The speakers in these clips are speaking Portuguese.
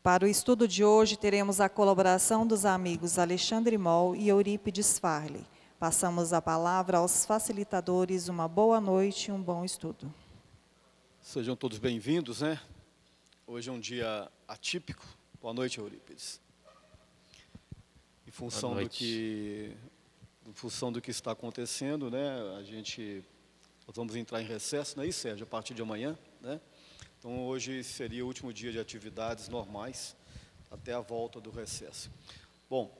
Para o estudo de hoje, teremos a colaboração dos amigos Alexandre Moll e Eurípides Farley. Passamos a palavra aos facilitadores. Uma boa noite e um bom estudo. Sejam todos bem-vindos, né? Hoje é um dia atípico. Boa noite, Eurípides. Em função do que está acontecendo, né? Nós vamos entrar em recesso, não é isso, Sérgio? A partir de amanhã, né? Então, hoje seria o último dia de atividades normais, até a volta do recesso. Bom,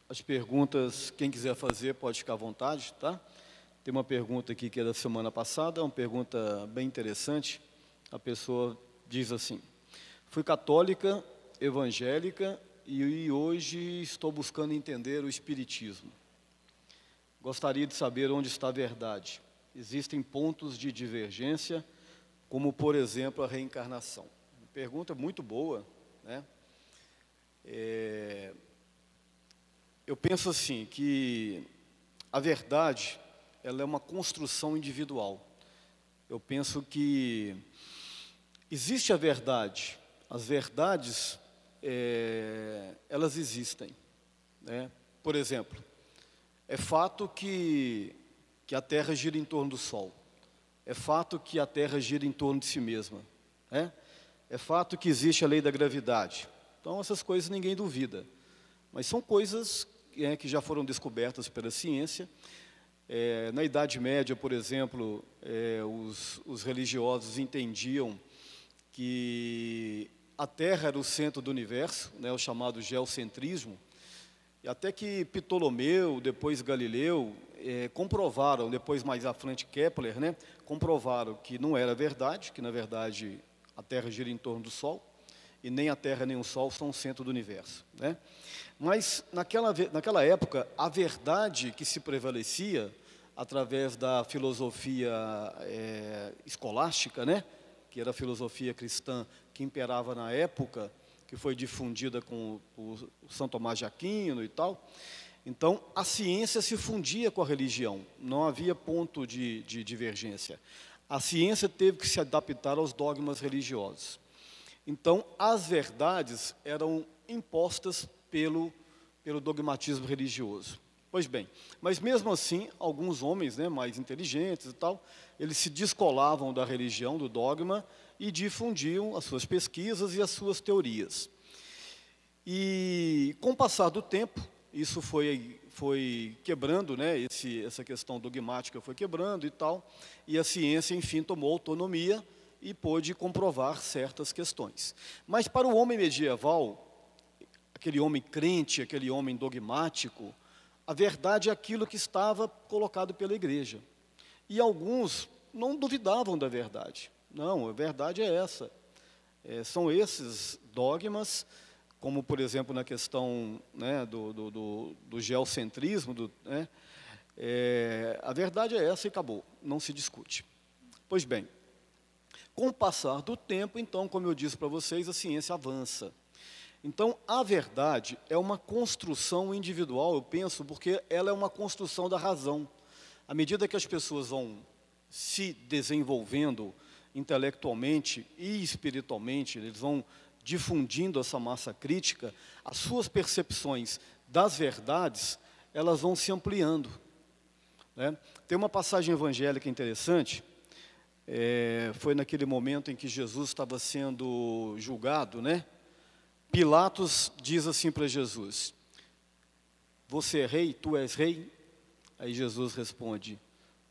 as perguntas, quem quiser fazer, pode ficar à vontade, tá? Tem uma pergunta aqui que é da semana passada, uma pergunta bem interessante. A pessoa diz assim: fui católica, evangélica e hoje estou buscando entender o Espiritismo. Gostaria de saber onde está a verdade. Existem pontos de divergência, como, por exemplo, a reencarnação. Pergunta muito boa, né? Eu penso assim, que a verdade, ela é uma construção individual. Eu penso que existe a verdade. As verdades, elas existem, né? Por exemplo, é fato que a Terra gira em torno do Sol. É fato que a Terra gira em torno de si mesma, né? É fato que existe a lei da gravidade. Então, essas coisas ninguém duvida. Mas são coisas que já foram descobertas pela ciência. Na Idade Média, por exemplo, os religiosos entendiam que a Terra era o centro do universo, né, o chamado geocentrismo. E até que Ptolomeu, depois Galileu, comprovaram, depois mais à frente Kepler, né, comprovaram que não era verdade, que na verdade a Terra gira em torno do Sol, e nem a Terra nem o Sol são o centro do universo, né? Mas naquela época, a verdade que se prevalecia através da filosofia escolástica, né, que era a filosofia cristã que imperava na época, que foi difundida com o São Tomás de Aquino e tal. Então, a ciência se fundia com a religião, não havia ponto de divergência. A ciência teve que se adaptar aos dogmas religiosos. Então, as verdades eram impostas pelo dogmatismo religioso. Pois bem, mas mesmo assim, alguns homens, né, mais inteligentes e tal, eles se descolavam da religião, do dogma, e difundiam as suas pesquisas e as suas teorias. E, com o passar do tempo, isso foi quebrando, né, essa questão dogmática foi quebrando e tal, e a ciência, enfim, tomou autonomia e pôde comprovar certas questões. Mas para o homem medieval, aquele homem crente, aquele homem dogmático, a verdade é aquilo que estava colocado pela igreja. E alguns não duvidavam da verdade. Não, a verdade é essa. São esses dogmas, como, por exemplo, na questão, né, do geocentrismo, né, a verdade é essa e acabou, não se discute. Pois bem, com o passar do tempo, então, como eu disse para vocês, a ciência avança. Então, a verdade é uma construção individual, eu penso, porque ela é uma construção da razão. À medida que as pessoas vão se desenvolvendo intelectualmente e espiritualmente, eles vão difundindo essa massa crítica, as suas percepções das verdades, elas vão se ampliando, né? Tem uma passagem evangélica interessante, foi naquele momento em que Jesus estava sendo julgado, né? Pilatos diz assim para Jesus: você é rei? Tu és rei? Aí Jesus responde: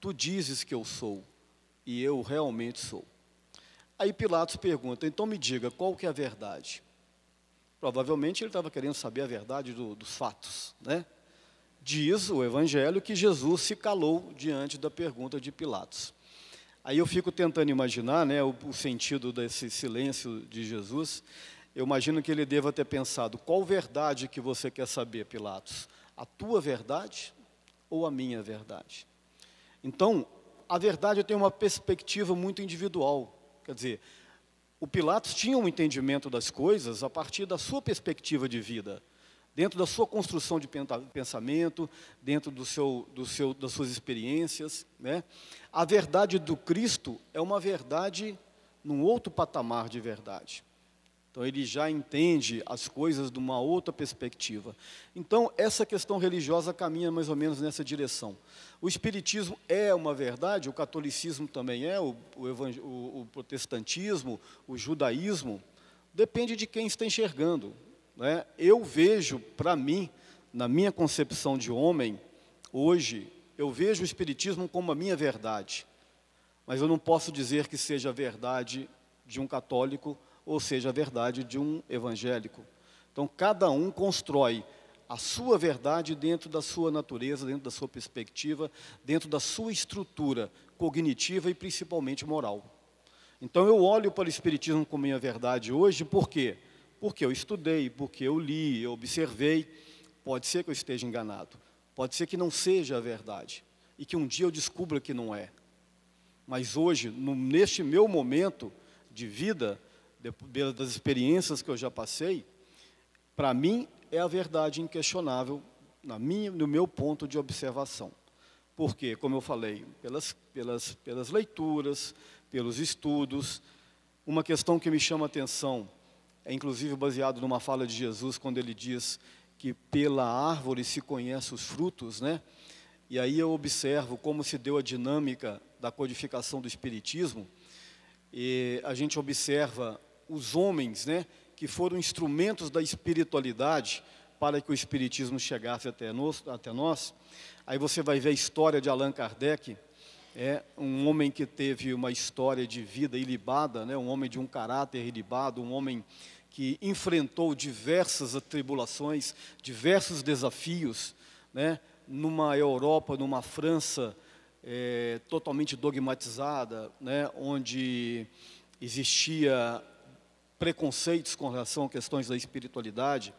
tu dizes que eu sou, e eu realmente sou. Aí Pilatos pergunta: então me diga, qual que é a verdade? Provavelmente ele estava querendo saber a verdade dos fatos, né? Diz o Evangelho que Jesus se calou diante da pergunta de Pilatos. Aí eu fico tentando imaginar, né, o sentido desse silêncio de Jesus. Eu imagino que ele deva ter pensado: qual verdade que você quer saber, Pilatos? A tua verdade ou a minha verdade? Então, a verdade tem uma perspectiva muito individual. Quer dizer, o Pilatos tinha um entendimento das coisas a partir da sua perspectiva de vida, dentro da sua construção de pensamento, dentro das suas experiências, né? A verdade do Cristo é uma verdade num outro patamar de verdade. Então, ele já entende as coisas de uma outra perspectiva. Então, essa questão religiosa caminha mais ou menos nessa direção. O espiritismo é uma verdade, o catolicismo também é, o protestantismo, o judaísmo, depende de quem está enxergando, né? Eu vejo, para mim, na minha concepção de homem, hoje, eu vejo o espiritismo como a minha verdade. Mas eu não posso dizer que seja a verdade de um católico, ou seja, a verdade de um evangélico. Então, cada um constrói a sua verdade dentro da sua natureza, dentro da sua perspectiva, dentro da sua estrutura cognitiva e principalmente moral. Então, eu olho para o espiritismo como minha verdade hoje, por quê? Porque eu estudei, porque eu li, eu observei. Pode ser que eu esteja enganado, pode ser que não seja a verdade, e que um dia eu descubra que não é. Mas hoje, neste meu momento de vida, das experiências que eu já passei, para mim é a verdade inquestionável no meu ponto de observação. Porque, como eu falei, pelas leituras, pelos estudos, uma questão que me chama a atenção, é inclusive baseado numa fala de Jesus, quando ele diz que pela árvore se conhece os frutos, né? E aí eu observo como se deu a dinâmica da codificação do Espiritismo, e a gente observa os homens, né, que foram instrumentos da espiritualidade para que o Espiritismo chegasse até nós. Aí você vai ver a história de Allan Kardec, um homem que teve uma história de vida ilibada, né, um homem de um caráter ilibado, um homem que enfrentou diversas atribulações, diversos desafios, né, numa Europa, numa França totalmente dogmatizada, né, onde existia preconceitos com relação a questões da espiritualidade,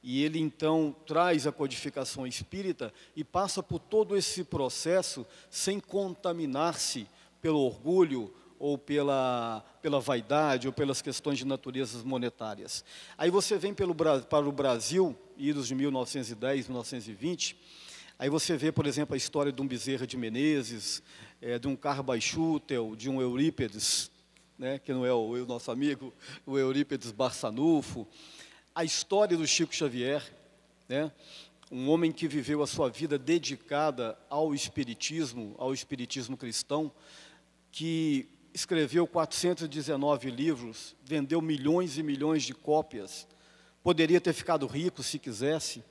e ele então traz a codificação espírita e passa por todo esse processo sem contaminar-se pelo orgulho ou pela vaidade ou pelas questões de naturezas monetárias. Aí você vem para o Brasil, idos de 1910, 1920, aí você vê, por exemplo, a história de um Bezerra de Menezes, de um Carl Schuttel, de um Eurípides, né, que não é o nosso amigo, o Eurípides Barçanufo, a história do Chico Xavier, né, um homem que viveu a sua vida dedicada ao espiritismo cristão, que escreveu 419 livros, vendeu milhões e milhões de cópias, poderia ter ficado rico se quisesse,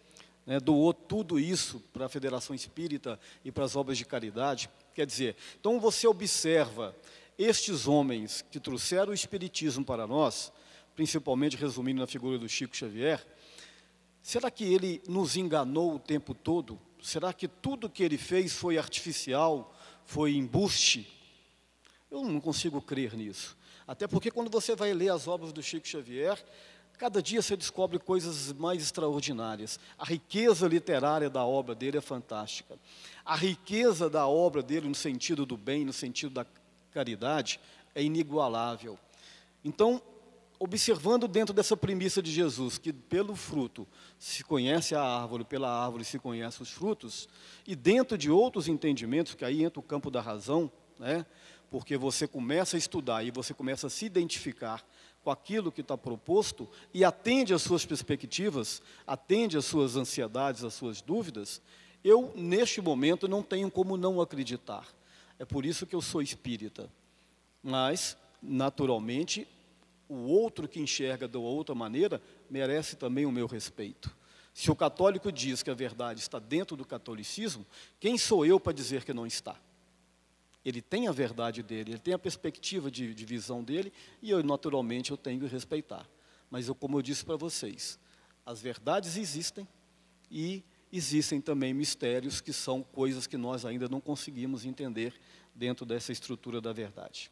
né, doou tudo isso para a Federação Espírita e para as obras de caridade. Quer dizer, então você observa estes homens que trouxeram o espiritismo para nós, principalmente resumindo na figura do Chico Xavier, será que ele nos enganou o tempo todo? Será que tudo que ele fez foi artificial, foi embuste? Eu não consigo crer nisso. Até porque quando você vai ler as obras do Chico Xavier, cada dia você descobre coisas mais extraordinárias. A riqueza literária da obra dele é fantástica. A riqueza da obra dele no sentido do bem, no sentido da caridade, é inigualável. Então, observando dentro dessa premissa de Jesus, que pelo fruto se conhece a árvore, pela árvore se conhece os frutos, e dentro de outros entendimentos, que aí entra o campo da razão, né? Porque você começa a estudar e você começa a se identificar com aquilo que está proposto e atende às suas perspectivas, atende às suas ansiedades, às suas dúvidas, eu, neste momento, não tenho como não acreditar. É por isso que eu sou espírita. Mas, naturalmente, o outro que enxerga de outra maneira merece também o meu respeito. Se o católico diz que a verdade está dentro do catolicismo, quem sou eu para dizer que não está? Ele tem a verdade dele, ele tem a perspectiva de visão dele, e eu, naturalmente, eu tenho que respeitar. Mas, como eu disse para vocês, as verdades existem, e existem também mistérios que são coisas que nós ainda não conseguimos entender dentro dessa estrutura da verdade.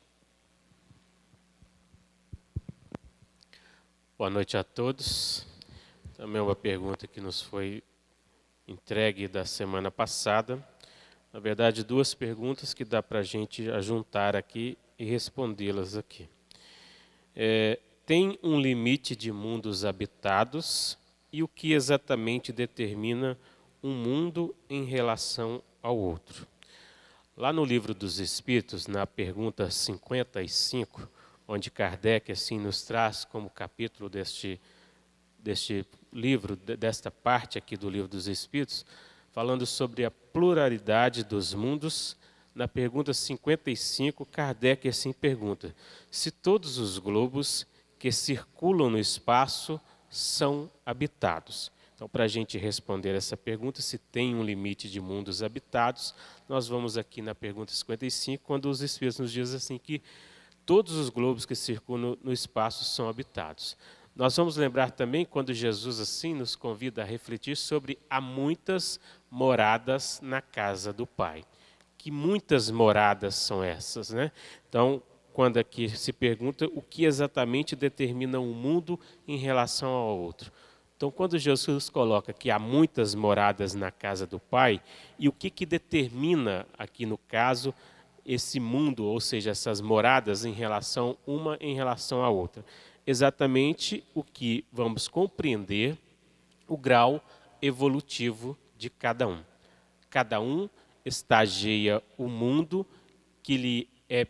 Boa noite a todos. Também uma pergunta que nos foi entregue da semana passada. Na verdade, duas perguntas que dá para a gente juntar aqui e respondê-las aqui. Tem um limite de mundos habitados? E o que exatamente determina um mundo em relação ao outro? Lá no Livro dos Espíritos, na pergunta 55, onde Kardec assim nos traz como capítulo deste livro, desta parte aqui do Livro dos Espíritos, falando sobre a pluralidade dos mundos. Na pergunta 55, Kardec assim pergunta: se todos os globos que circulam no espaço são habitados? Então, para a gente responder essa pergunta, se tem um limite de mundos habitados, nós vamos aqui na pergunta 55, quando os Espíritos nos dizem assim que todos os globos que circulam no espaço são habitados. Nós vamos lembrar também quando Jesus assim nos convida a refletir sobre há muitas moradas na casa do Pai. Que muitas moradas são essas, né? Então, quando aqui se pergunta o que exatamente determina um mundo em relação ao outro. Então, quando Jesus coloca que há muitas moradas na casa do Pai, e o que determina aqui no caso esse mundo, ou seja, essas moradas em relação à outra? Exatamente o que vamos compreender o grau evolutivo de cada um. Cada um estageia o mundo que lhe é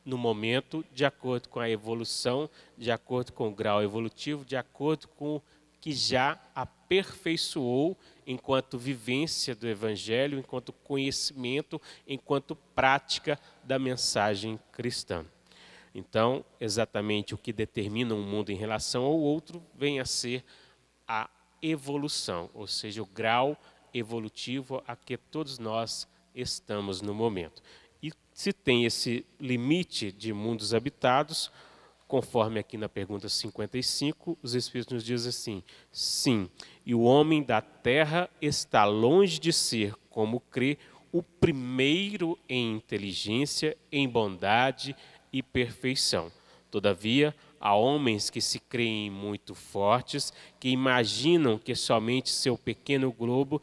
no momento, de acordo com a evolução, de acordo com o grau evolutivo, de acordo com o que já aperfeiçoou enquanto vivência do Evangelho, enquanto conhecimento, enquanto prática da mensagem cristã. Então, exatamente o que determina um mundo em relação ao outro vem a ser a evolução, ou seja, o grau evolutivo a que todos nós estamos no momento. E se tem esse limite de mundos habitados, conforme aqui na pergunta 55, os Espíritos nos dizem assim: sim, e o homem da terra está longe de ser, como crê, o primeiro em inteligência, em bondade e perfeição. Todavia, há homens que se creem muito fortes, que imaginam que somente seu pequeno globo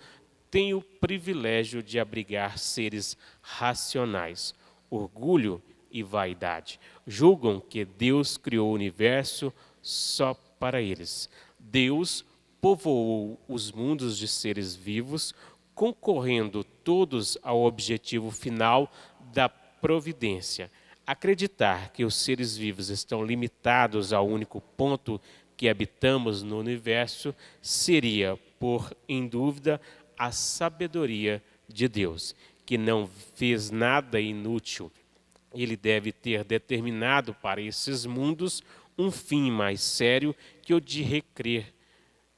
tem o privilégio de abrigar seres racionais. Orgulho e vaidade. Julgam que Deus criou o universo só para eles. Deus povoou os mundos de seres vivos, concorrendo todos ao objetivo final da providência. Acreditar que os seres vivos estão limitados ao único ponto que habitamos no universo seria pôr em dúvida a sabedoria de Deus, que não fez nada inútil. Ele deve ter determinado para esses mundos um fim mais sério que o de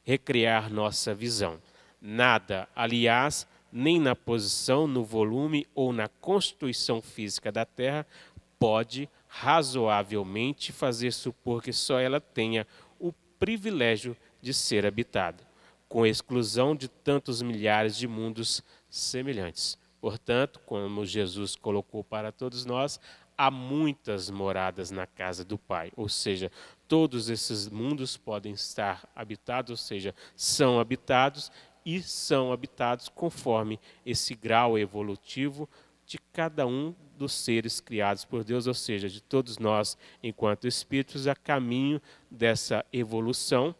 recriar nossa visão. Nada, aliás, nem na posição, no volume ou na constituição física da Terra, pode razoavelmente fazer supor que só ela tenha o privilégio de ser habitada, com exclusão de tantos milhares de mundos semelhantes. Portanto, como Jesus colocou para todos nós, há muitas moradas na casa do Pai, ou seja, todos esses mundos podem estar habitados, ou seja, são habitados e são habitados conforme esse grau evolutivo de cada um dos seres criados por Deus, ou seja, de todos nós, enquanto espíritos, a caminho dessa evolução.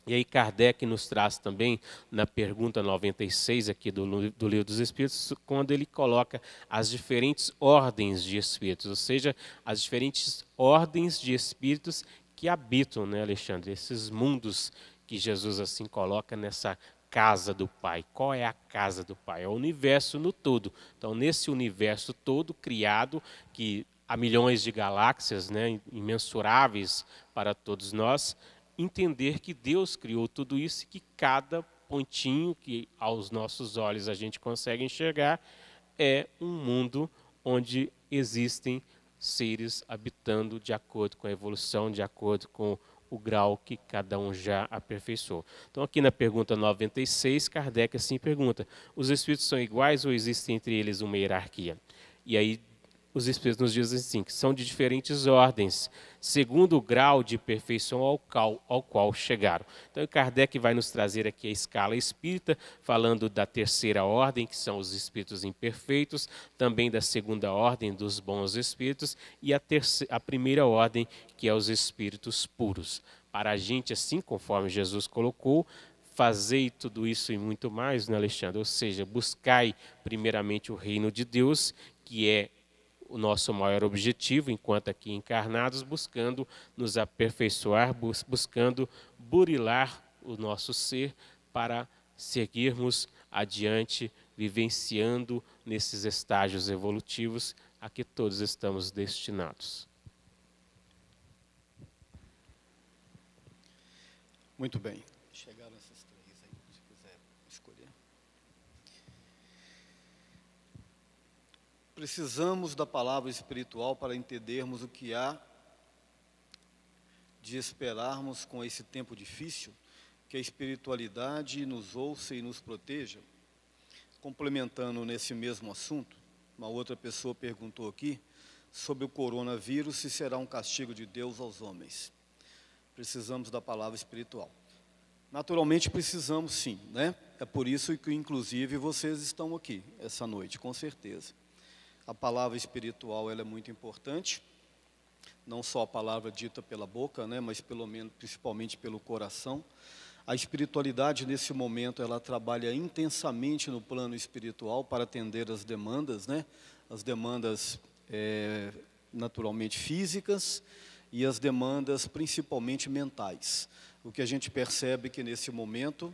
E aí Kardec nos traz também, na pergunta 96 aqui do Livro dos Espíritos, quando ele coloca as diferentes ordens de espíritos, ou seja, as diferentes ordens de espíritos que habitam, né, Alexandre, esses mundos que Jesus assim coloca nessa casa do Pai. Qual é a casa do Pai? É o universo no todo. Então, nesse universo todo criado, que há milhões de galáxias, né, imensuráveis para todos nós, entender que Deus criou tudo isso e que cada pontinho que aos nossos olhos a gente consegue enxergar é um mundo onde existem seres habitando de acordo com a evolução, de acordo com o grau que cada um já aperfeiçoou. Então aqui na pergunta 96, Kardec assim pergunta: os espíritos são iguais ou existe entre eles uma hierarquia? E aí os espíritos nos dizem assim, que são de diferentes ordens, segundo o grau de perfeição ao qual chegaram. Então, Kardec vai nos trazer aqui a escala espírita, falando da terceira ordem, que são os espíritos imperfeitos, também da segunda ordem, dos bons espíritos, e a primeira ordem, que é os espíritos puros. Para a gente, assim, conforme Jesus colocou, fazei tudo isso e muito mais, né, Alexandre? Ou seja, buscai primeiramente o reino de Deus, que é o nosso maior objetivo, enquanto aqui encarnados, buscando nos aperfeiçoar, buscando burilar o nosso ser para seguirmos adiante, vivenciando nesses estágios evolutivos a que todos estamos destinados. Muito bem. Chegaram essas três aí, se quiser escolher. Precisamos da palavra espiritual para entendermos o que há de esperarmos com esse tempo difícil, que a espiritualidade nos ouça e nos proteja. Complementando nesse mesmo assunto, uma outra pessoa perguntou aqui sobre o coronavírus, se será um castigo de Deus aos homens. Precisamos da palavra espiritual. Naturalmente precisamos sim, né? É por isso que inclusive vocês estão aqui essa noite, com certeza. A palavra espiritual ela é muito importante, não só a palavra dita pela boca, né? Mas pelo menos, principalmente pelo coração. A espiritualidade nesse momento ela trabalha intensamente no plano espiritual para atender as demandas, né? As demandas naturalmente físicas, e as demandas principalmente mentais. O que a gente percebe que nesse momento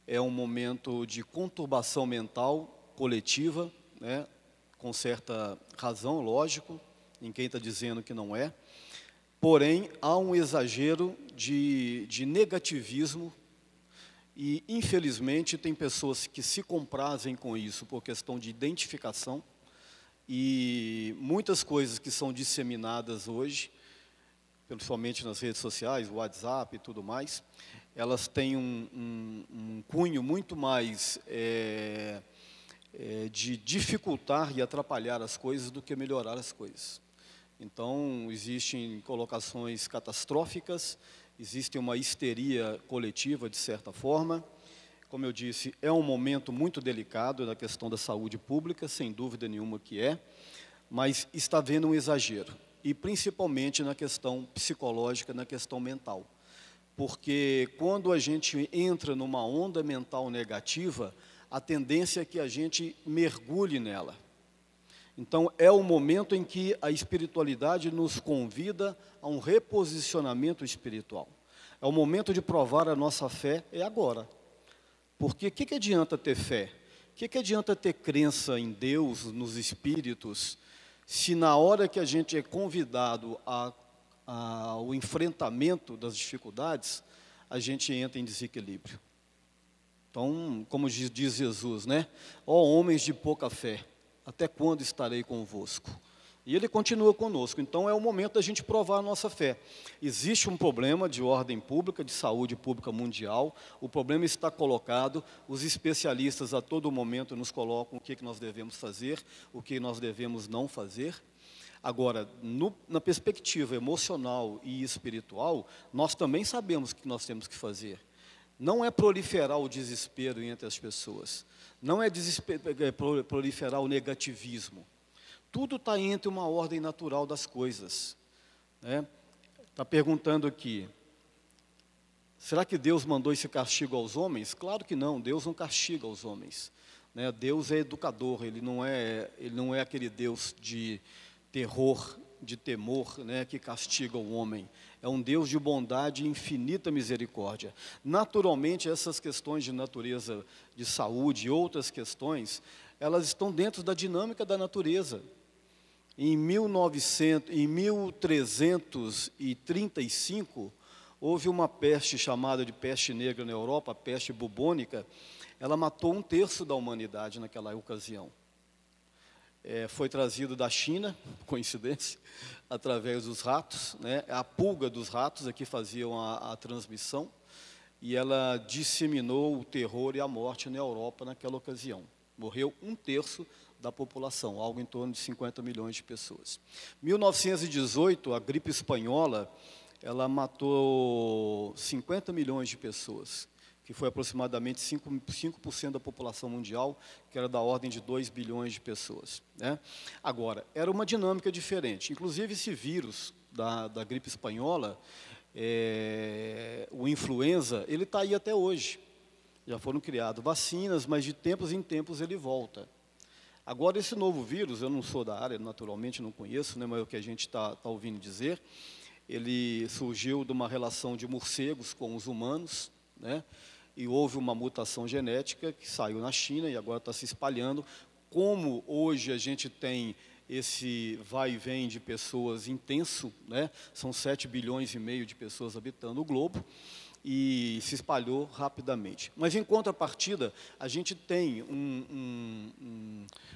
é um momento de conturbação mental coletiva, né, com certa razão, lógico, em quem está dizendo que não é, porém há um exagero de negativismo e infelizmente tem pessoas que se comprazem com isso por questão de identificação e muitas coisas que são disseminadas hoje, principalmente nas redes sociais, WhatsApp e tudo mais, elas têm um cunho muito mais de dificultar e atrapalhar as coisas do que melhorar as coisas. Então, existem colocações catastróficas, existe uma histeria coletiva, de certa forma. Como eu disse, é um momento muito delicado na questão da saúde pública, sem dúvida nenhuma que é, mas está havendo um exagero. E principalmente na questão psicológica, na questão mental. Porque quando a gente entra numa onda mental negativa, a tendência é que a gente mergulhe nela. Então, é o momento em que a espiritualidade nos convida a um reposicionamento espiritual. É o momento de provar a nossa fé, é agora. Porque o que adianta ter fé? O que adianta ter crença em Deus, nos espíritos, se na hora que a gente é convidado ao enfrentamento das dificuldades, a gente entra em desequilíbrio? Então, como diz Jesus, né? Ó homens de pouca fé, até quando estarei convosco? E ele continua conosco. Então, é o momento da gente provar a nossa fé. Existe um problema de ordem pública, de saúde pública mundial. O problema está colocado. Os especialistas a todo momento nos colocam o que nós devemos fazer, o que nós devemos não fazer. Agora, na perspectiva emocional e espiritual, nós também sabemos o que nós temos que fazer. Não é proliferar o desespero entre as pessoas. Não é proliferar o negativismo. Tudo está entre uma ordem natural das coisas. Está perguntando aqui, será que Deus mandou esse castigo aos homens? Claro que não, Deus não castiga os homens. Né? Deus é educador, ele não é aquele Deus de terror, de temor, né, que castiga o homem. É um Deus de bondade e infinita misericórdia. Naturalmente, essas questões de natureza de saúde e outras questões, elas estão dentro da dinâmica da natureza. Em 1335, houve uma peste chamada de peste negra na Europa, a peste bubônica. Ela matou 1/3 da humanidade naquela ocasião. Foi trazido da China, coincidência, através dos ratos, né? A pulga dos ratos aqui faziam a transmissão, e ela disseminou o terror e a morte na Europa naquela ocasião. Morreu 1/3 da população, algo em torno de 50 milhões de pessoas. 1918, a gripe espanhola, ela matou 50 milhões de pessoas, que foi aproximadamente 5% da população mundial, que era da ordem de 2 bilhões de pessoas. Né? Agora, era uma dinâmica diferente. Inclusive, esse vírus da gripe espanhola, o influenza, ele está aí até hoje. Já foram criadas vacinas, mas de tempos em tempos ele volta. Agora, esse novo vírus, eu não sou da área, naturalmente não conheço, né, mas é o que a gente está ouvindo dizer, ele surgiu de uma relação de morcegos com os humanos, né, e houve uma mutação genética que saiu na China e agora está se espalhando. Como hoje a gente tem esse vai e vem de pessoas intenso, né, são 7,5 bilhões de pessoas habitando o globo, e se espalhou rapidamente. Mas, em contrapartida, a gente tem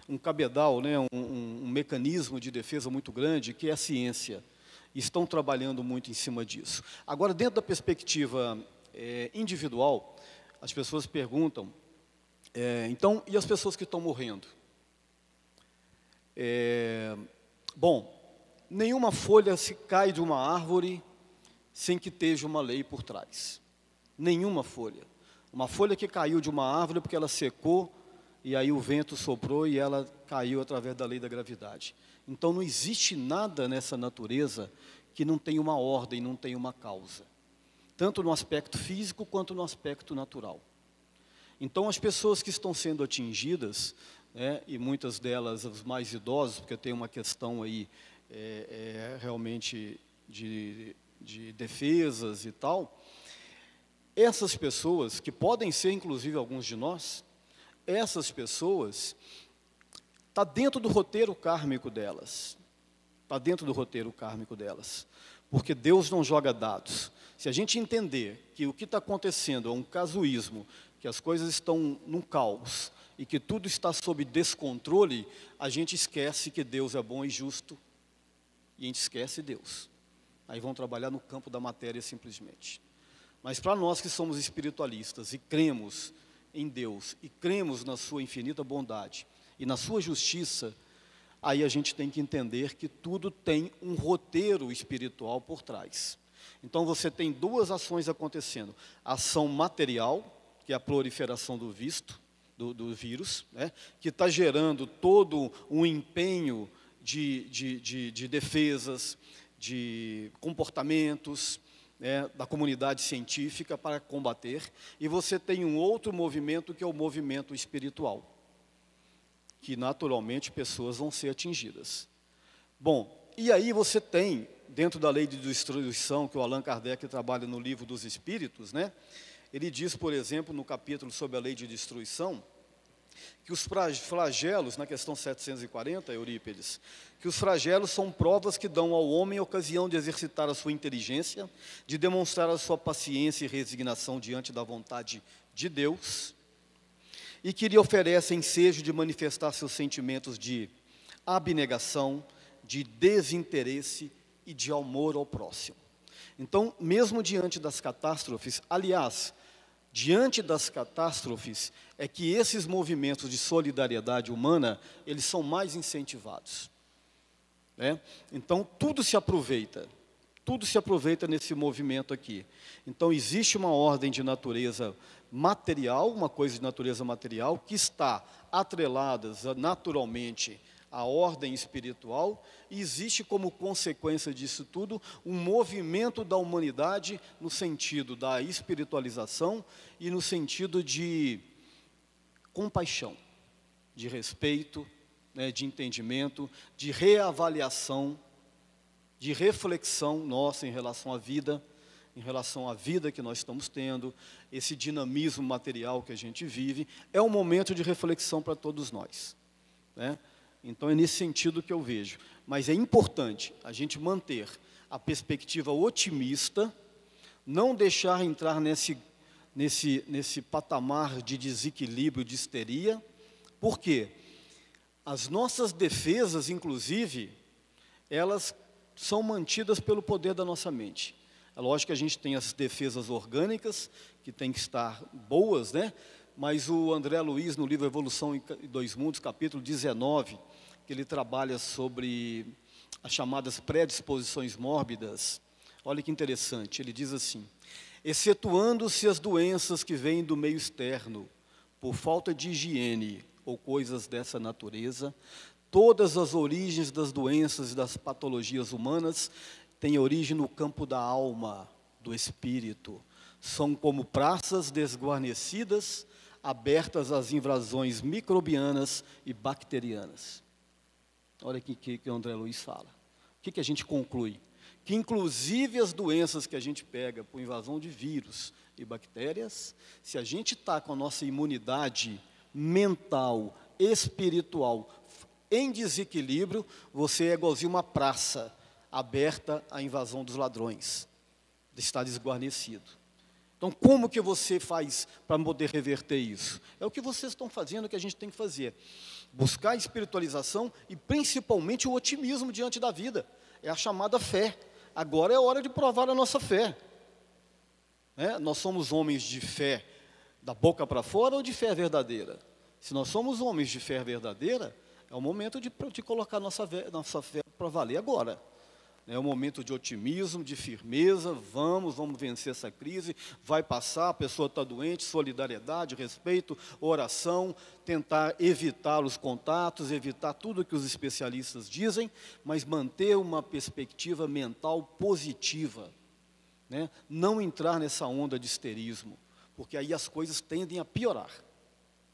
um cabedal, né, um mecanismo de defesa muito grande, que é a ciência. Estão trabalhando muito em cima disso. Agora, dentro da perspectiva individual, as pessoas perguntam, então, e as pessoas que estão morrendo? Bom, nenhuma folha se cai de uma árvore sem que esteja uma lei por trás. Nenhuma folha. Uma folha que caiu de uma árvore porque ela secou, e aí o vento soprou e ela caiu através da lei da gravidade. Então não existe nada nessa natureza que não tenha uma ordem, não tenha uma causa. Tanto no aspecto físico quanto no aspecto natural. Então as pessoas que estão sendo atingidas, né, e muitas delas os mais idosos, porque tem uma questão aí realmente de defesas e tal, essas pessoas, que podem ser inclusive alguns de nós, essas pessoas, está dentro do roteiro kármico delas, está dentro do roteiro kármico delas, porque Deus não joga dados. Se a gente entender que o que está acontecendo é um casuísmo, que as coisas estão num caos, e que tudo está sob descontrole, a gente esquece que Deus é bom e justo, e a gente esquece Deus. Aí vão trabalhar no campo da matéria simplesmente. Mas para nós que somos espiritualistas e cremos em Deus, e cremos na sua infinita bondade e na sua justiça, aí a gente tem que entender que tudo tem um roteiro espiritual por trás. Então você tem duas ações acontecendo. A ação material, que é a proliferação do vírus, né, que está gerando todo um empenho de defesas, de comportamentos, né, da comunidade científica para combater, e você tem um outro movimento que é o movimento espiritual, que naturalmente pessoas vão ser atingidas. Bom, e aí você tem, dentro da lei de destruição, que o Allan Kardec trabalha no Livro dos Espíritos, né, ele diz, por exemplo, no capítulo sobre a lei de destruição, que os flagelos, na questão 740, Eurípides, que os flagelos são provas que dão ao homem a ocasião de exercitar a sua inteligência, de demonstrar a sua paciência e resignação diante da vontade de Deus, e que lhe oferecem ensejo de manifestar seus sentimentos de abnegação, de desinteresse e de amor ao próximo. Então, mesmo diante das catástrofes, aliás, diante das catástrofes, é que esses movimentos de solidariedade humana, eles são mais incentivados, né? Então, tudo se aproveita nesse movimento aqui. Então, existe uma ordem de natureza material, uma coisa de natureza material, que está atrelada naturalmente à ordem espiritual, e existe como consequência disso tudo um movimento da humanidade no sentido da espiritualização e no sentido de compaixão, de respeito, né, de entendimento, de reavaliação, de reflexão nossa em relação à vida que nós estamos tendo, esse dinamismo material que a gente vive, é um momento de reflexão para todos nós, né? Então é nesse sentido que eu vejo. Mas é importante a gente manter a perspectiva otimista, não deixar entrar nesse patamar de desequilíbrio, de histeria. Por quê? As nossas defesas, inclusive, elas são mantidas pelo poder da nossa mente. É lógico que a gente tem as defesas orgânicas, que tem que estar boas, né? Mas o André Luiz, no livro Evolução em Dois Mundos, capítulo 19, que ele trabalha sobre as chamadas predisposições mórbidas, olha que interessante, ele diz assim: excetuando-se as doenças que vêm do meio externo, por falta de higiene ou coisas dessa natureza, todas as origens das doenças e das patologias humanas têm origem no campo da alma, do espírito. São como praças desguarnecidas, abertas às invasões microbianas e bacterianas. Olha o que o André Luiz fala. O que a gente conclui? Que inclusive as doenças que a gente pega por invasão de vírus e bactérias, se a gente está com a nossa imunidade mental, espiritual em desequilíbrio, você é igualzinho uma praça aberta à invasão dos ladrões, está desguarnecido. Então, como que você faz para poder reverter isso? É o que vocês estão fazendo, que a gente tem que fazer. Buscar a espiritualização e, principalmente, o otimismo diante da vida. É a chamada fé. Agora é hora de provar a nossa fé. Nós somos homens de fé da boca para fora ou de fé verdadeira? Se nós somos homens de fé verdadeira, é o momento de colocar nossa fé para valer agora. É um momento de otimismo, de firmeza, vamos vencer essa crise, vai passar, a pessoa está doente, solidariedade, respeito, oração, tentar evitar os contatos, evitar tudo que os especialistas dizem, mas manter uma perspectiva mental positiva, não entrar nessa onda de histerismo, porque aí as coisas tendem a piorar.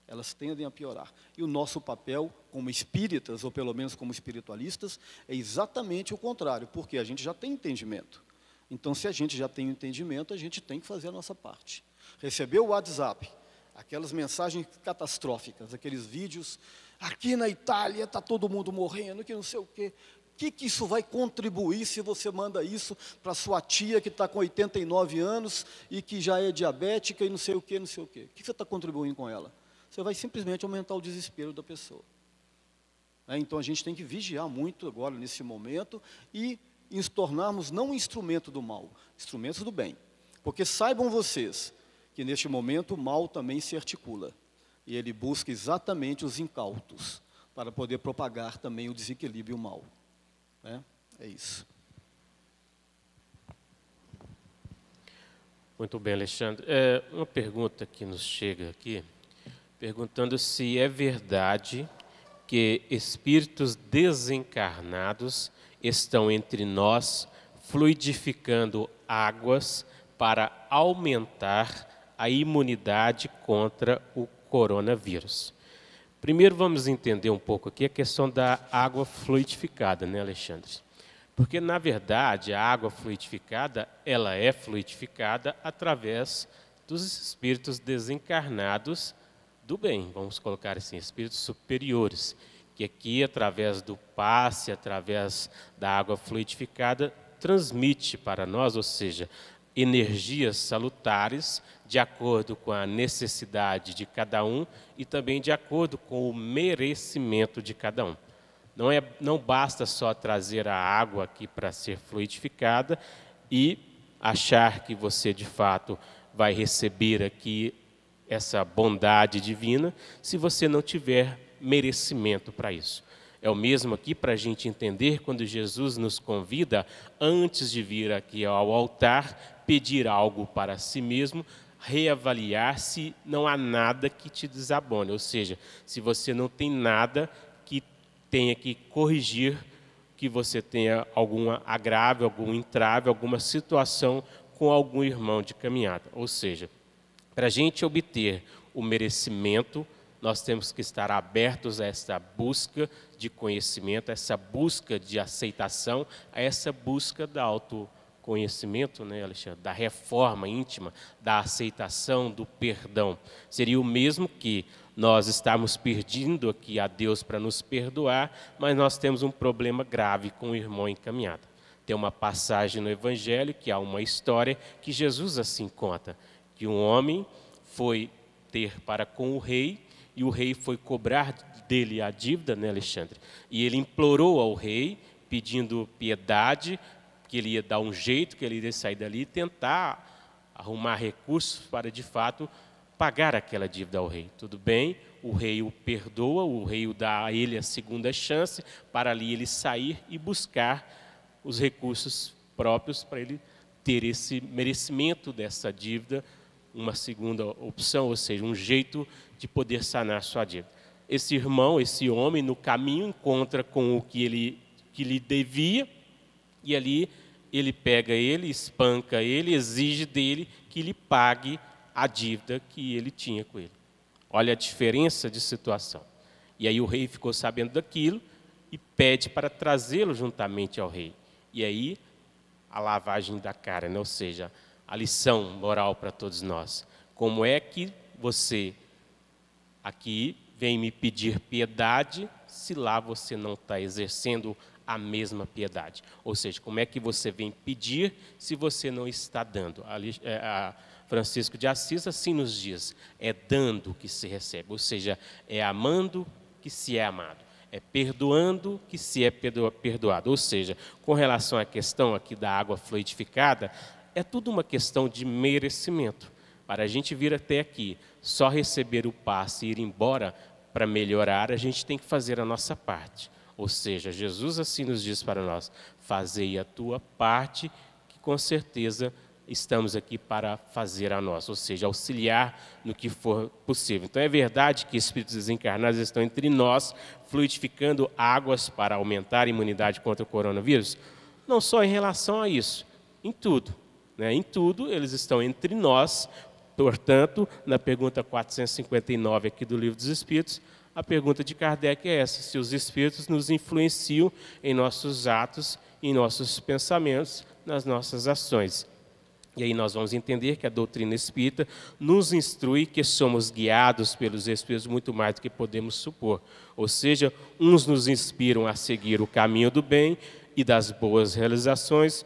Elas tendem a piorar. E o nosso papel, como espíritas, ou pelo menos como espiritualistas, é exatamente o contrário, porque a gente já tem entendimento. Então, se a gente já tem entendimento, a gente tem que fazer a nossa parte. Recebeu o WhatsApp, aquelas mensagens catastróficas, aqueles vídeos, aqui na Itália está todo mundo morrendo, que não sei o quê. O que isso vai contribuir se você manda isso para sua tia que está com 89 anos e que já é diabética e não sei o quê, não sei o quê? O que você está contribuindo com ela? Você vai simplesmente aumentar o desespero da pessoa. Então, a gente tem que vigiar muito agora, nesse momento, e nos tornarmos não um instrumento do mal, instrumentos do bem. Porque saibam vocês que, neste momento, o mal também se articula. E ele busca exatamente os incautos, para poder propagar também o desequilíbrio e o mal. É isso. Muito bem, Alexandre. Uma pergunta que nos chega aqui, perguntando se é verdade que espíritos desencarnados estão entre nós fluidificando águas para aumentar a imunidade contra o coronavírus. Primeiro vamos entender um pouco aqui a questão da água fluidificada, né, Alexandre? Porque, na verdade, a água fluidificada, ela é fluidificada através dos espíritos desencarnados do bem, vamos colocar assim, espíritos superiores, que aqui, através do passe, através da água fluidificada, transmite para nós, ou seja, energias salutares, de acordo com a necessidade de cada um e também de acordo com o merecimento de cada um. Não basta só trazer a água aqui para ser fluidificada e achar que você, de fato, vai receber aqui essa bondade divina, se você não tiver merecimento para isso. É o mesmo aqui para a gente entender quando Jesus nos convida, antes de vir aqui ao altar, pedir algo para si mesmo, reavaliar se não há nada que te desabone, ou seja, se você não tem nada que tenha que corrigir, que você tenha algum agravo, algum entrave, alguma situação com algum irmão de caminhada. Ou seja, para a gente obter o merecimento, nós temos que estar abertos a essa busca de conhecimento, a essa busca de aceitação, a essa busca da autoconhecimento, né, Alexandre? Da reforma íntima, da aceitação, do perdão. Seria o mesmo que nós estamos pedindo aqui a Deus para nos perdoar, mas nós temos um problema grave com o irmão em caminhada. Tem uma passagem no Evangelho, que há uma história que Jesus assim conta, que um homem foi ter para com o rei, e o rei foi cobrar dele a dívida, né, Alexandre? E ele implorou ao rei, pedindo piedade, que ele ia dar um jeito, que ele ia sair dali e tentar arrumar recursos para, de fato, pagar aquela dívida ao rei. Tudo bem, o rei o perdoa, o rei dá a ele a segunda chance, para ali ele sair e buscar os recursos próprios para ele ter esse merecimento dessa dívida, uma segunda opção, ou seja, um jeito de poder sanar sua dívida. Esse irmão, esse homem, no caminho, encontra com o que lhe devia, e ali ele pega ele, espanca ele, exige dele que lhe pague a dívida que ele tinha com ele. Olha a diferença de situação. E aí o rei ficou sabendo daquilo e pede para trazê-lo juntamente ao rei. E aí a lavagem da cara, né? Ou seja, a lição moral para todos nós. Como é que você aqui vem me pedir piedade se lá você não está exercendo a mesma piedade? Ou seja, como é que você vem pedir se você não está dando? Francisco de Assis assim nos diz, é dando que se recebe, ou seja, é amando que se é amado, é perdoando que se é perdoado. Ou seja, com relação à questão aqui da água fluidificada, é tudo uma questão de merecimento. Para a gente vir até aqui, só receber o passe e ir embora para melhorar, a gente tem que fazer a nossa parte. Ou seja, Jesus assim nos diz para nós, fazei a tua parte, que com certeza estamos aqui para fazer a nossa, ou seja, auxiliar no que for possível. Então é verdade que espíritos desencarnados estão entre nós, fluidificando águas para aumentar a imunidade contra o coronavírus? Não só em relação a isso, em tudo. Em tudo eles estão entre nós. Portanto, na pergunta 459 aqui do Livro dos Espíritos, a pergunta de Kardec é essa, se os espíritos nos influenciam em nossos atos, em nossos pensamentos, nas nossas ações. E aí nós vamos entender que a doutrina espírita nos instrui que somos guiados pelos espíritos muito mais do que podemos supor. Ou seja, uns nos inspiram a seguir o caminho do bem e das boas realizações,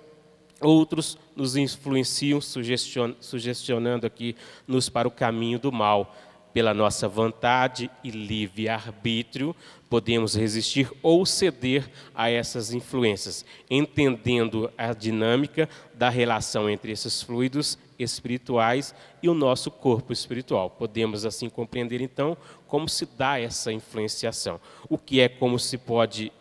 outros nos influenciam, sugestionando aqui-nos para o caminho do mal. Pela nossa vontade e livre-arbítrio, podemos resistir ou ceder a essas influências, entendendo a dinâmica da relação entre esses fluidos espirituais e o nosso corpo espiritual. Podemos assim compreender, então, como se dá essa influenciação. O que é, como se pode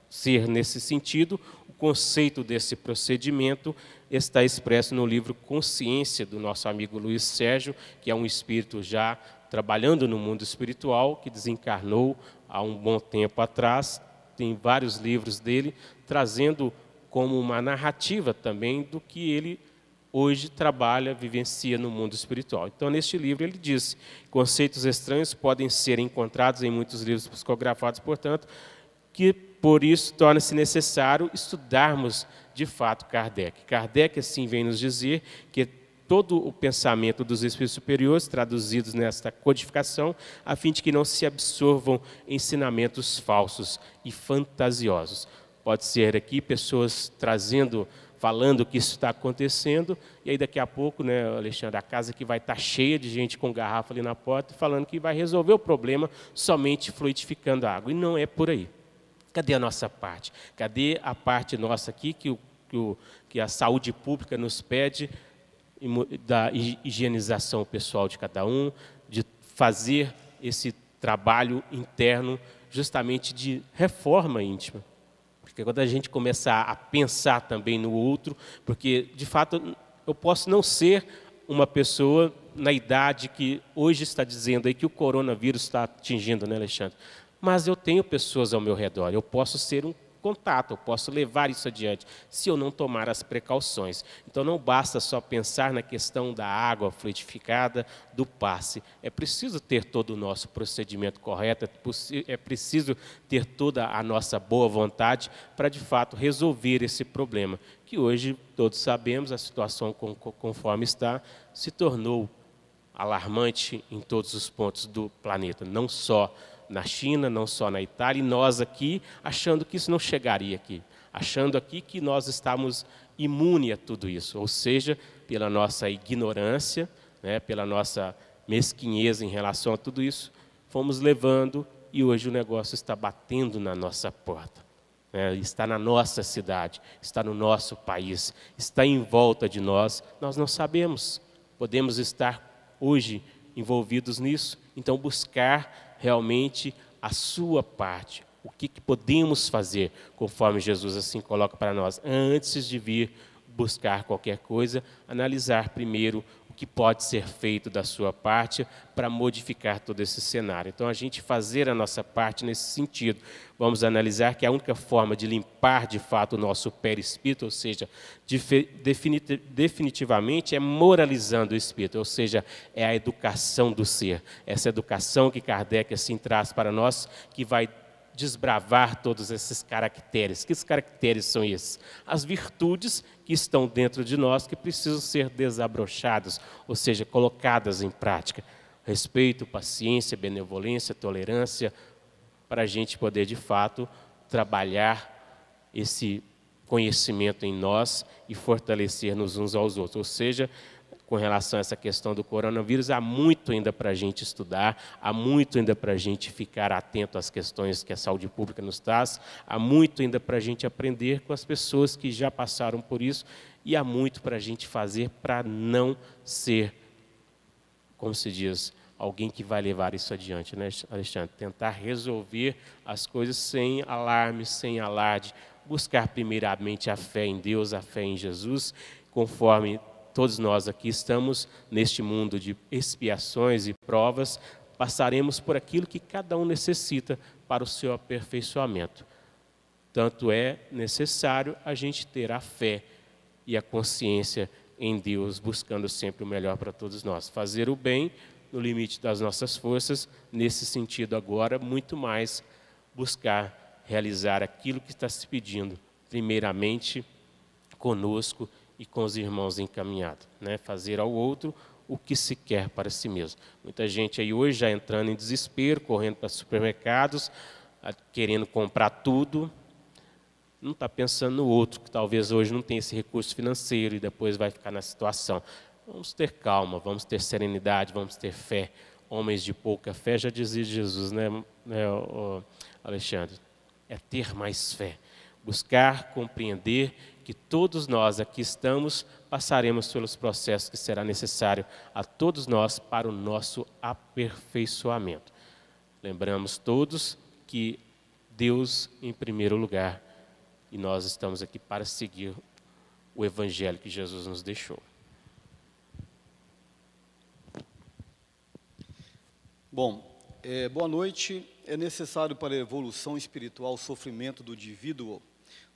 ser nesse sentido, o conceito desse procedimento está expresso no livro Consciência, do nosso amigo Luiz Sérgio, que é um espírito já trabalhando no mundo espiritual, que desencarnou há um bom tempo atrás. Tem vários livros dele, trazendo como uma narrativa também do que ele hoje trabalha, vivencia no mundo espiritual. Então, neste livro ele diz, conceitos estranhos podem ser encontrados em muitos livros psicografados, portanto, que por isso torna-se necessário estudarmos de fato Kardec. Kardec assim vem nos dizer que todo o pensamento dos espíritos superiores, traduzidos nesta codificação, a fim de que não se absorvam ensinamentos falsos e fantasiosos. Pode ser aqui pessoas falando que isso está acontecendo, e aí daqui a pouco, Alexandre, a casa que vai estar cheia de gente com garrafa ali na porta, falando que vai resolver o problema somente fluidificando a água. E não é por aí. Cadê a nossa parte? Cadê a parte nossa aqui que a saúde pública nos pede, da higienização pessoal de cada um, de fazer esse trabalho interno justamente de reforma íntima? Porque quando a gente começar a pensar também no outro, porque de fato eu posso não ser uma pessoa na idade que hoje está dizendo aí que o coronavírus está atingindo, Alexandre? Mas eu tenho pessoas ao meu redor, eu posso ser um contato, eu posso levar isso adiante, se eu não tomar as precauções. Então não basta só pensar na questão da água fluidificada, do passe. É preciso ter todo o nosso procedimento correto, é preciso ter toda a nossa boa vontade para, de fato, resolver esse problema, que hoje, todos sabemos, a situação conforme está, se tornou alarmante em todos os pontos do planeta, não só na China, não só na Itália, e nós aqui achando que isso não chegaria aqui, achando aqui que nós estamos imunes a tudo isso, ou seja, pela nossa ignorância, pela nossa mesquinhez em relação a tudo isso, fomos levando e hoje o negócio está batendo na nossa porta, está na nossa cidade, está no nosso país, está em volta de nós, nós não sabemos, podemos estar hoje envolvidos nisso, então buscar realmente a sua parte, o que podemos fazer, conforme Jesus assim coloca para nós, antes de vir buscar qualquer coisa, analisar primeiro o que pode ser feito da sua parte para modificar todo esse cenário. Então, a gente fazer a nossa parte nesse sentido. Vamos analisar que a única forma de limpar, de fato, o nosso perispírito, ou seja, definitivamente é moralizando o espírito, ou seja, é a educação do ser. Essa educação que Kardec assim traz para nós, que vai desbravar todos esses caracteres. Que caracteres são esses? As virtudes que estão dentro de nós, que precisam ser desabrochadas, ou seja, colocadas em prática. Respeito, paciência, benevolência, tolerância, para a gente poder, de fato, trabalhar esse conhecimento em nós e fortalecer-nos uns aos outros. Ou seja, com relação a essa questão do coronavírus, há muito ainda para a gente estudar, há muito ainda para a gente ficar atento às questões que a saúde pública nos traz, há muito ainda para a gente aprender com as pessoas que já passaram por isso e há muito para a gente fazer para não ser, como se diz, alguém que vai levar isso adiante, né, Alexandre? Tentar resolver as coisas sem alarme, sem alarde, buscar primeiramente a fé em Deus, a fé em Jesus, conforme todos nós aqui estamos neste mundo de expiações e provas, passaremos por aquilo que cada um necessita para o seu aperfeiçoamento. Tanto é necessário a gente ter a fé e a consciência em Deus, buscando sempre o melhor para todos nós. Fazer o bem no limite das nossas forças, nesse sentido agora, muito mais buscar realizar aquilo que está se pedindo, primeiramente conosco e com os irmãos encaminhados, né? Fazer ao outro o que se quer para si mesmo. Muita gente aí hoje já entrando em desespero, correndo para supermercados, querendo comprar tudo, não está pensando no outro, que talvez hoje não tenha esse recurso financeiro e depois vai ficar na situação. Vamos ter calma, vamos ter serenidade, vamos ter fé. Homens de pouca fé, já dizia Jesus, né, Alexandre? É ter mais fé, buscar compreender que todos nós aqui estamos, passaremos pelos processos que será necessário a todos nós para o nosso aperfeiçoamento. Lembramos todos que Deus em primeiro lugar e nós estamos aqui para seguir o evangelho que Jesus nos deixou. Bom, boa noite. É necessário para a evolução espiritual o sofrimento do indivíduo.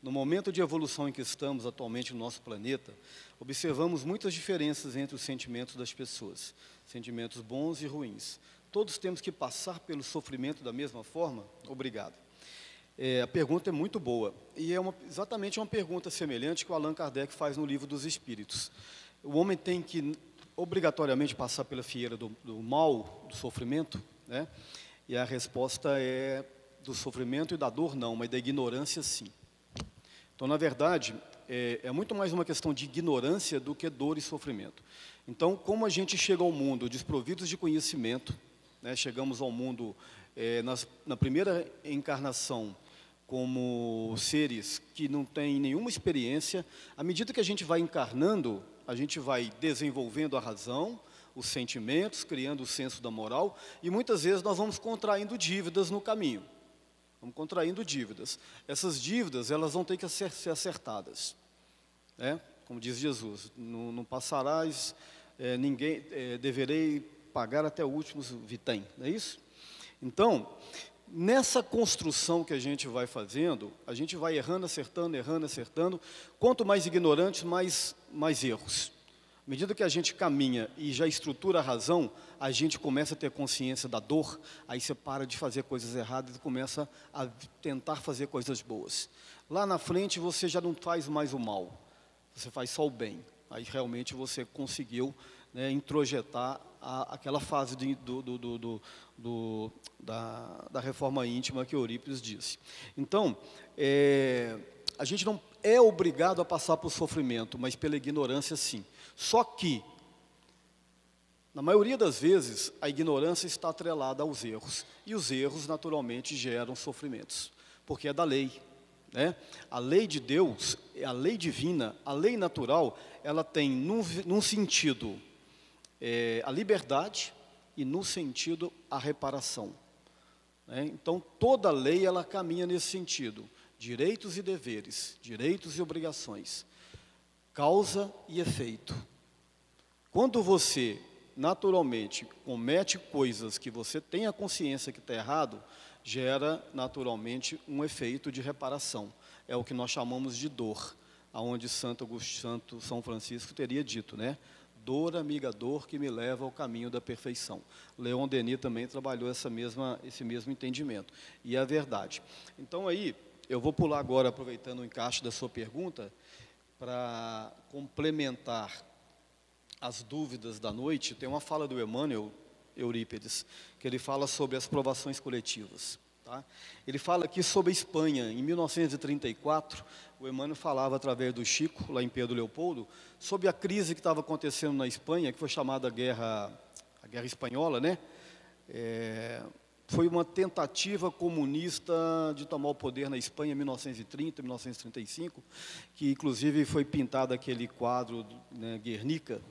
No momento de evolução em que estamos atualmente no nosso planeta, observamos muitas diferenças entre os sentimentos das pessoas, sentimentos bons e ruins. Todos temos que passar pelo sofrimento da mesma forma? Obrigado. A pergunta é muito boa, e é exatamente uma pergunta semelhante que o Allan Kardec faz no Livro dos Espíritos. O homem tem que obrigatoriamente passar pela fieira do mal, do sofrimento, né? E a resposta é do sofrimento e da dor não, mas da ignorância sim. Então, na verdade, é muito mais uma questão de ignorância do que dor e sofrimento. Então, como a gente chega ao mundo desprovidos de conhecimento, né, chegamos ao mundo na primeira encarnação como seres que não têm nenhuma experiência, à medida que a gente vai encarnando, a gente vai desenvolvendo a razão, os sentimentos, criando o senso da moral, e muitas vezes nós vamos contraindo dívidas no caminho. Vamos contraindo dívidas. Essas dívidas, elas vão ter que ser acertadas. Né? Como diz Jesus, não passarás, deverei pagar até o último vitém. Não é isso? Então, nessa construção que a gente vai fazendo, a gente vai errando, acertando. Quanto mais ignorantes, mais erros. À medida que a gente caminha e já estrutura a razão, a gente começa a ter consciência da dor, aí você para de fazer coisas erradas e começa a tentar fazer coisas boas. Lá na frente você já não faz mais o mal, você faz só o bem. Aí realmente você conseguiu, né, introjetar aquela fase da reforma íntima que Eurípides disse. Então, a gente não é obrigado a passar por sofrimento, mas pela ignorância sim. Só que, na maioria das vezes, a ignorância está atrelada aos erros. E os erros, naturalmente, geram sofrimentos, porque é da lei. Né? A lei de Deus, a lei divina, a lei natural, ela tem, num sentido, a liberdade e, no sentido, a reparação. Né? Então, toda lei, ela caminha nesse sentido. Direitos e deveres, direitos e obrigações, causa e efeito. Quando você, naturalmente, comete coisas que você tem a consciência que está errado, gera, naturalmente, um efeito de reparação. É o que nós chamamos de dor, aonde Santo São Francisco teria dito, né? Dor, amiga, dor que me leva ao caminho da perfeição. Leon Denis também trabalhou esse mesmo entendimento. E é verdade. Então, aí, eu vou pular agora, aproveitando o encaixe da sua pergunta, para complementar as dúvidas da noite. Tem uma fala do Emmanuel, Eurípides, que ele fala sobre as provações coletivas. Tá? Ele fala aqui sobre a Espanha. Em 1934, o Emmanuel falava através do Chico, lá em Pedro Leopoldo, sobre a crise que estava acontecendo na Espanha, que foi chamada a Guerra Espanhola, né? Foi uma tentativa comunista de tomar o poder na Espanha em 1930, 1935, que inclusive foi pintado aquele quadro, né, Guernica.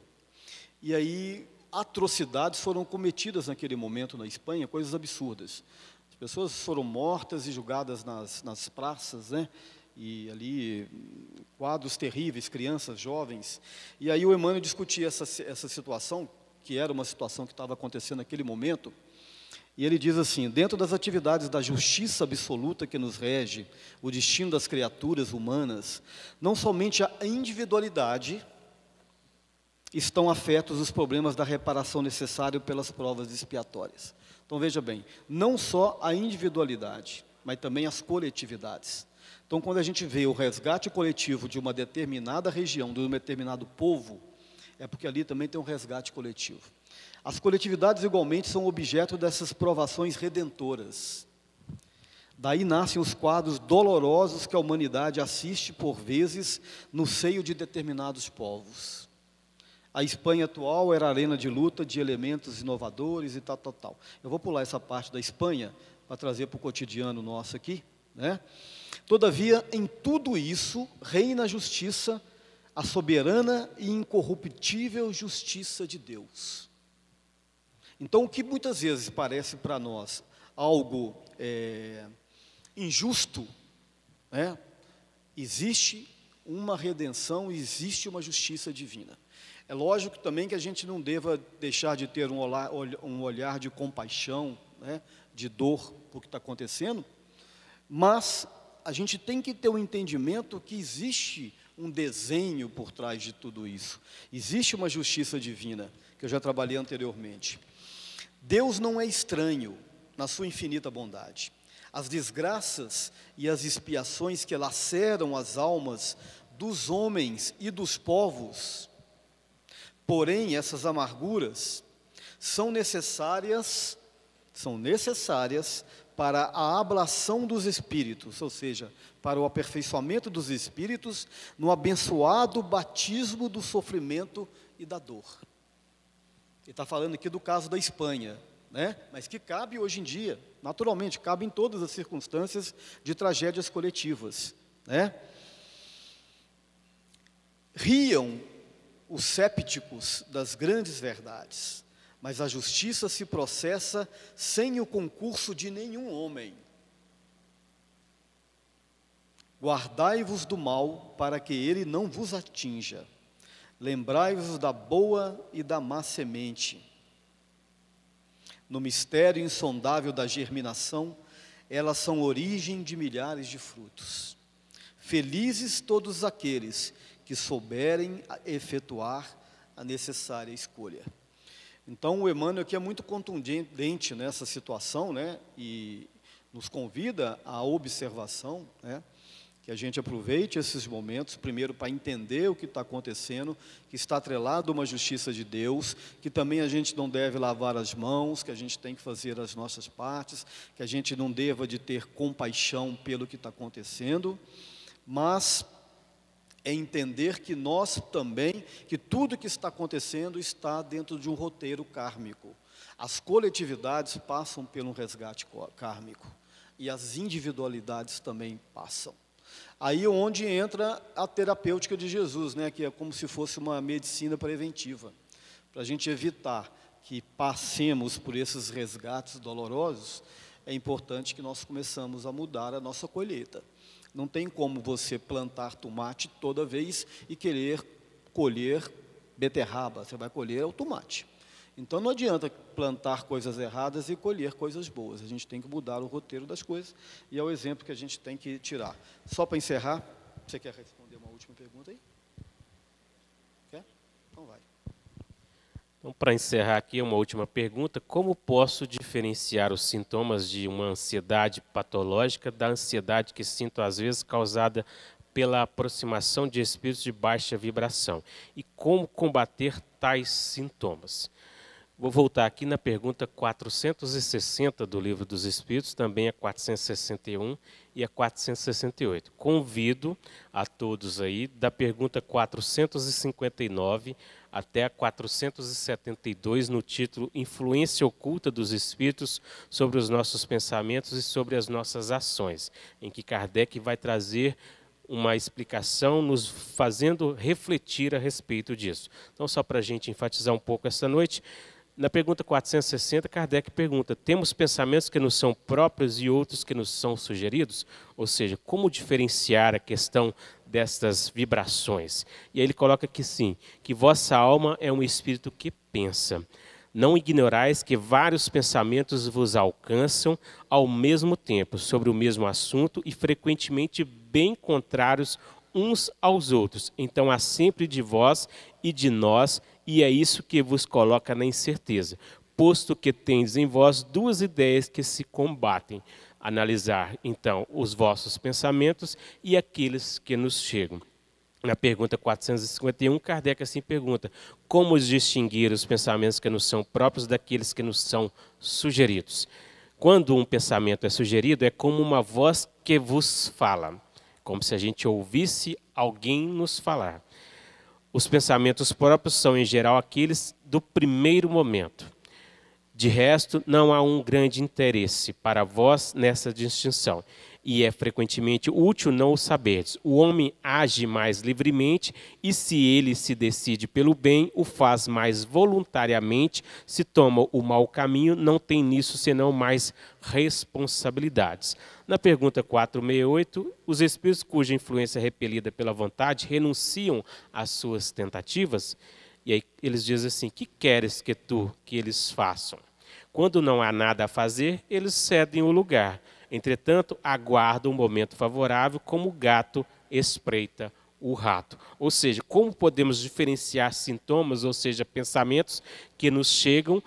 E aí atrocidades foram cometidas naquele momento na Espanha, coisas absurdas. As pessoas foram mortas e julgadas nas praças, né? E ali, quadros terríveis, crianças, jovens. E aí o Emmanuel discutia essa situação, que era uma situação que estava acontecendo naquele momento, e ele diz assim: dentro das atividades da justiça absoluta que nos rege, o destino das criaturas humanas, não somente a individualidade estão afetos os problemas da reparação necessária pelas provas expiatórias. Então, veja bem, não só a individualidade, mas também as coletividades. Então, quando a gente vê o resgate coletivo de uma determinada região, de um determinado povo, é porque ali também tem um resgate coletivo. As coletividades, igualmente, são objeto dessas provações redentoras. Daí nascem os quadros dolorosos que a humanidade assiste, por vezes, no seio de determinados povos. A Espanha atual era arena de luta de elementos inovadores e tal. Eu vou pular essa parte da Espanha para trazer para o cotidiano nosso aqui, né? Todavia, em tudo isso, reina a justiça, a soberana e incorruptível justiça de Deus. Então, o que muitas vezes parece para nós algo injusto, né? Existe uma redenção, existe uma justiça divina. É lógico também que a gente não deva deixar de ter um olhar de compaixão, né, de dor por o que está acontecendo, mas a gente tem que ter o entendimento que existe um desenho por trás de tudo isso. Existe uma justiça divina, que eu já trabalhei anteriormente. Deus não é estranho na sua infinita bondade. As desgraças e as expiações que laceram as almas dos homens e dos povos, porém, essas amarguras são necessárias para a ablação dos espíritos, ou seja, para o aperfeiçoamento dos espíritos no abençoado batismo do sofrimento e da dor. Ele está falando aqui do caso da Espanha, né? Mas que cabe hoje em dia, naturalmente, cabe em todas as circunstâncias de tragédias coletivas, né? Riam os sépticos das grandes verdades, mas a justiça se processa sem o concurso de nenhum homem. Guardai-vos do mal, para que ele não vos atinja. Lembrai-vos da boa e da má semente. No mistério insondável da germinação, elas são origem de milhares de frutos. Felizes todos aqueles que souberem efetuar a necessária escolha. Então, o Emmanuel aqui é muito contundente nessa situação, né? E nos convida à observação, né? Que a gente aproveite esses momentos, primeiro para entender o que está acontecendo, que está atrelado a uma justiça de Deus, que também a gente não deve lavar as mãos, que a gente tem que fazer as nossas partes, que a gente não deva de ter compaixão pelo que está acontecendo, mas é entender que nós também, que tudo que está acontecendo está dentro de um roteiro kármico. As coletividades passam por um resgate kármico, e as individualidades também passam. Aí onde entra a terapêutica de Jesus, né, que é como se fosse uma medicina preventiva, para a gente evitar que passemos por esses resgates dolorosos. É importante que nós começamos a mudar a nossa colheita. Não tem como você plantar tomate toda vez e querer colher beterraba, você vai colher o tomate. Então não adianta plantar coisas erradas e colher coisas boas. A gente tem que mudar o roteiro das coisas e é o exemplo que a gente tem que tirar. Só para encerrar, você quer responder uma última pergunta aí? Quer? Então vai. Então, para encerrar aqui, uma última pergunta: como posso diferenciar os sintomas de uma ansiedade patológica da ansiedade que sinto às vezes causada pela aproximação de espíritos de baixa vibração? E como combater tais sintomas? Vou voltar aqui na pergunta 460 do Livro dos Espíritos, também a 461 e a 468. Convido a todos aí, da pergunta 459 até a 472, no título Influência Oculta dos Espíritos sobre os nossos pensamentos e sobre as nossas ações, em que Kardec vai trazer uma explicação nos fazendo refletir a respeito disso. Então, só para a gente enfatizar um pouco esta noite, na pergunta 460, Kardec pergunta: temos pensamentos que nos são próprios e outros que nos são sugeridos? Ou seja, como diferenciar a questão destas vibrações? E aí ele coloca que sim, que vossa alma é um espírito que pensa. Não ignorais que vários pensamentos vos alcançam ao mesmo tempo, sobre o mesmo assunto e frequentemente bem contrários uns aos outros. Então há sempre de vós e de nós, e é isso que vos coloca na incerteza, posto que tendes em vós duas ideias que se combatem. Analisar, então, os vossos pensamentos e aqueles que nos chegam. Na pergunta 451, Kardec assim pergunta: como distinguir os pensamentos que nos são próprios daqueles que nos são sugeridos? Quando um pensamento é sugerido, é como uma voz que vos fala, como se a gente ouvisse alguém nos falar. Os pensamentos próprios são, em geral, aqueles do primeiro momento. De resto, não há um grande interesse para vós nessa distinção, e é frequentemente útil não o saberdes. O homem age mais livremente, e se ele se decide pelo bem, o faz mais voluntariamente. Se toma o mau caminho, não tem nisso senão mais responsabilidades. Na pergunta 468, os espíritos cuja influência é repelida pela vontade renunciam às suas tentativas, e aí eles dizem assim: que queres que eles façam? Quando não há nada a fazer, eles cedem o lugar. Entretanto, aguardam um momento favorável, como o gato espreita o rato. Ou seja, como podemos diferenciar sintomas, ou seja, pensamentos que nos chegam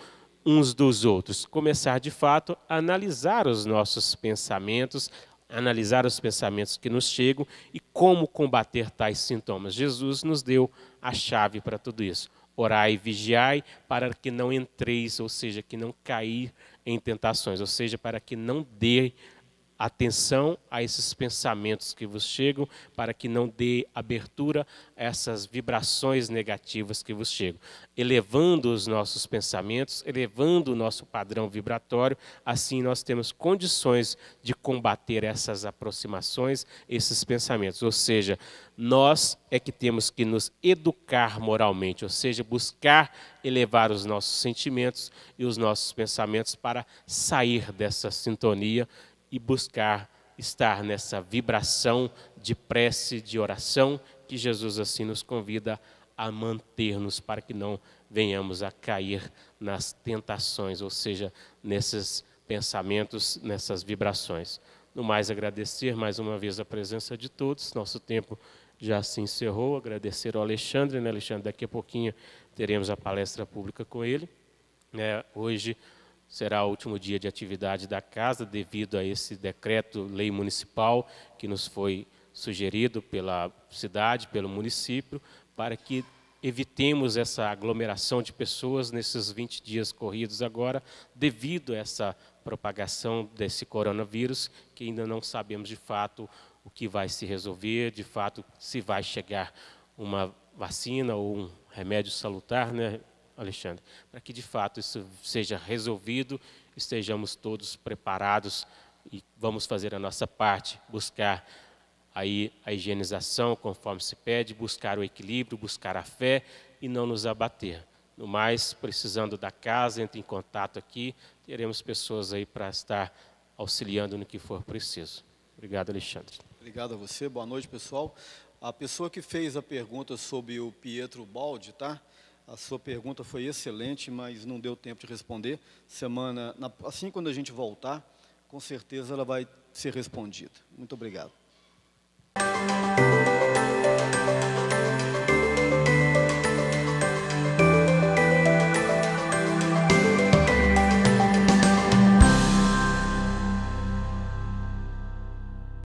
uns dos outros? Começar, de fato, a analisar os nossos pensamentos, analisar os pensamentos que nos chegam e como combater tais sintomas. Jesus nos deu a chave para tudo isso. Orai e vigiai para que não entreis, ou seja, que não cair em tentações, ou seja, para que não dê atenção a esses pensamentos que vos chegam, para que não dê abertura a essas vibrações negativas que vos chegam. Elevando os nossos pensamentos, elevando o nosso padrão vibratório, assim nós temos condições de combater essas aproximações, esses pensamentos. Ou seja, nós é que temos que nos educar moralmente, ou seja, buscar elevar os nossos sentimentos e os nossos pensamentos para sair dessa sintonia e buscar estar nessa vibração de prece, de oração, que Jesus assim nos convida a manter-nos para que não venhamos a cair nas tentações, ou seja, nesses pensamentos, nessas vibrações. No mais, agradecer mais uma vez a presença de todos. Nosso tempo já se encerrou. Agradecer ao Alexandre, né, Alexandre? Daqui a pouquinho teremos a palestra pública com ele. Hoje será o último dia de atividade da casa, devido a esse decreto-lei municipal que nos foi sugerido pela cidade, pelo município, para que evitemos essa aglomeração de pessoas nesses 20 dias corridos agora, devido a essa propagação desse coronavírus, que ainda não sabemos de fato o que vai se resolver, de fato se vai chegar uma vacina ou um remédio salutar, né, Alexandre, para que de fato isso seja resolvido, estejamos todos preparados e vamos fazer a nossa parte, buscar aí a higienização conforme se pede, buscar o equilíbrio, buscar a fé e não nos abater. No mais, precisando da casa, entre em contato aqui, teremos pessoas aí para estar auxiliando no que for preciso. Obrigado, Alexandre. Obrigado a você, boa noite, pessoal. A pessoa que fez a pergunta sobre o Pietro Baldi, tá? A sua pergunta foi excelente, mas não deu tempo de responder. Assim quando a gente voltar, com certeza ela vai ser respondida. Muito obrigado.